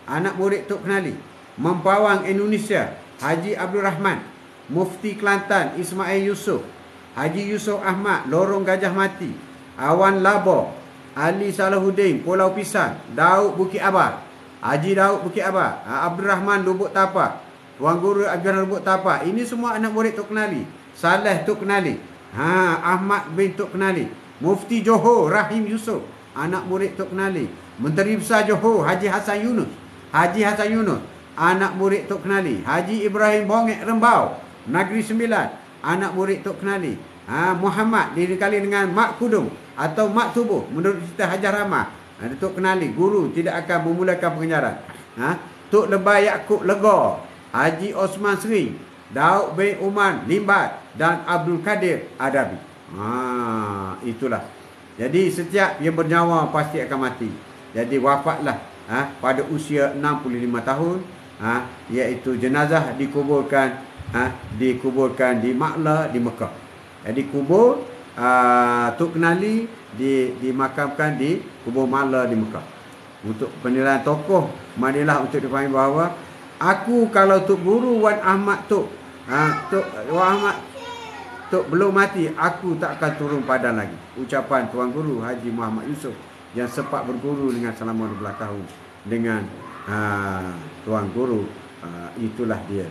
anak murid Tok Kenali. Mempawang Indonesia, Haji Abdul Rahman. Mufti Kelantan, Ismail Yusof. Haji Yusof Ahmad, Lorong Gajah Mati. Awan Labor, Ali Salahuddin, Pulau Pisang. Daud Bukit Abah, Haji Daud Bukit Abah. Abdul Rahman Lubuk Tapak, Tuan Guru Agar Lubuk Tapak. Ini semua anak murid Tok Kenali. Saleh Tok Kenali, Ahmad bin Tok Kenali. Mufti Johor Rahim Yusof, anak murid Tok Kenali. Menteri Besar Johor Haji Hassan Yunus, anak murid Tok Kenali. Haji Ibrahim Bongek Rembau, Negeri Sembilan, anak murid Tok Kenali. Muhammad dikali dengan Mak Kudung atau Mak Tubuh menurut cerita Hajar Ramah. Tok Kenali, guru tidak akan memulakan pengajaran. Tok Lebay Yaakob Legor, Haji Osman Seri, Daud bin Umar Limbat dan Abdul Kadir Adabi. Itulah. Jadi setiap yang bernyawa pasti akan mati. Jadi wafatlah pada usia 65 tahun. Iaitu jenazah dikuburkan di Maklah di Mekah. Jadi kubur Tok Kenali dimakamkan di kubur Maklah di Mekah. Untuk penilaian tokoh, marilah untuk dipahami bahawa aku kalau Tok Guru Wan Ahmad Tok belum mati, aku tak akan turun padan lagi. Ucapan Tuan Guru Haji Muhammad Yusof yang sempat berguru dengan selama 12 tahun dengan Tuan Guru. Itulah dia.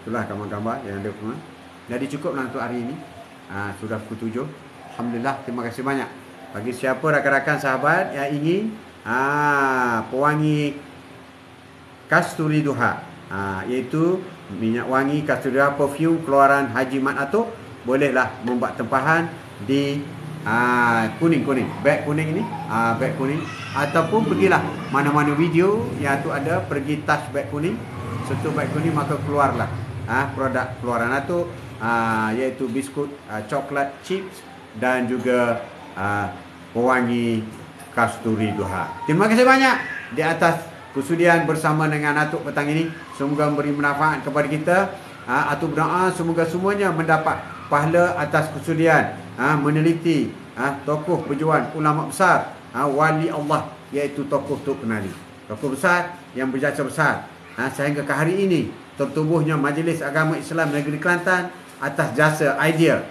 Itulah gambar-gambar yang ada. Jadi cukuplah untuk hari ini. Sudah pukul 7. Alhamdulillah, terima kasih banyak. Bagi siapa rakan-rakan sahabat yang ingin pewangi Kasturi Duha, iaitu minyak wangi Kasturi Duha perfume keluaran Haji Mat Atok, bolehlah membuat tempahan di kuning beg kuning ini, beg kuning, ataupun pergilah mana-mana video yang tu ada, pergi touch beg kuning, sentuh beg kuning, maka keluarlah produk keluaran Atok, iaitu biskut coklat chips dan juga pewangi Kasturi Duha. Terima kasih banyak di atas kesudian bersama dengan Atok petang ini. Semoga memberi manfaat kepada kita. Atok berdoa semoga semuanya mendapat pahala atas kesudian meneliti tokoh berjuang ulama besar, wali Allah, iaitu tokoh Tok Kenali. Tokoh besar yang berjasa besar, sehingga ke hari ini tertubuhnya Majlis Agama Islam Negeri Kelantan atas jasa idea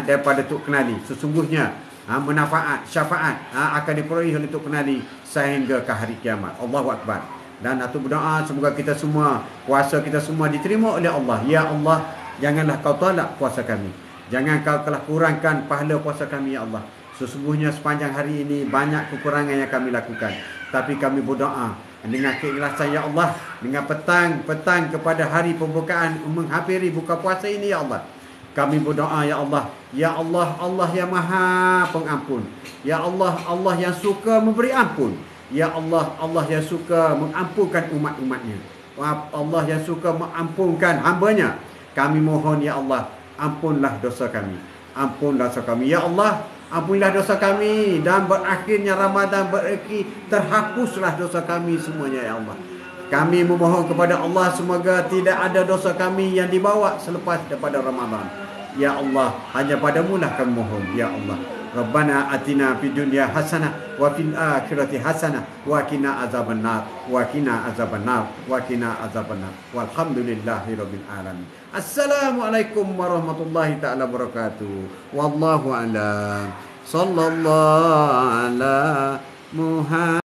daripada Tok Kenali. Sesungguhnya manfaat, syafaat akan diperoleh oleh Tok Kenali sehingga ke hari kiamat. Allahu Akbar. Dan Atok berdoa semoga kita semua, puasa kita semua diterima oleh Allah. Ya Allah, janganlah kau tolak puasa kami. Jangan kau telah kurangkan pahala puasa kami, ya Allah. Sesungguhnya sepanjang hari ini banyak kekurangan yang kami lakukan. Tapi kami berdoa dengan keikhlasan, ya Allah, dengan petang kepada hari pembukaan menghampiri buka puasa ini, ya Allah. Kami berdoa, ya Allah. Ya Allah, Allah yang Maha Pengampun. Ya Allah, Allah yang suka memberi ampun. Ya Allah, Allah yang suka mengampunkan umat-umatnya. Allah yang suka mengampunkan hamba-Nya. Kami mohon, ya Allah, ampunlah dosa kami. Ampunlah dosa kami. Ya Allah, ampunlah dosa kami. Dan berakhirnya Ramadan berakhir, terhapuslah dosa kami semuanya, ya Allah. Kami memohon kepada Allah semoga tidak ada dosa kami yang dibawa selepas daripada Ramadan. Ya Allah, hanya padamu lah kami mohon, ya Allah. Rabbana atina fid dunya hasanah wa fil akhirati hasanah wa qina azabannar wa qina azabannar wa qina azabannar. Walhamdulillahirabbil alamin. Assalamualaikum warahmatullahi taala wabarakatuh. Wallahu a'lam. Sallallahu ala Muhammad.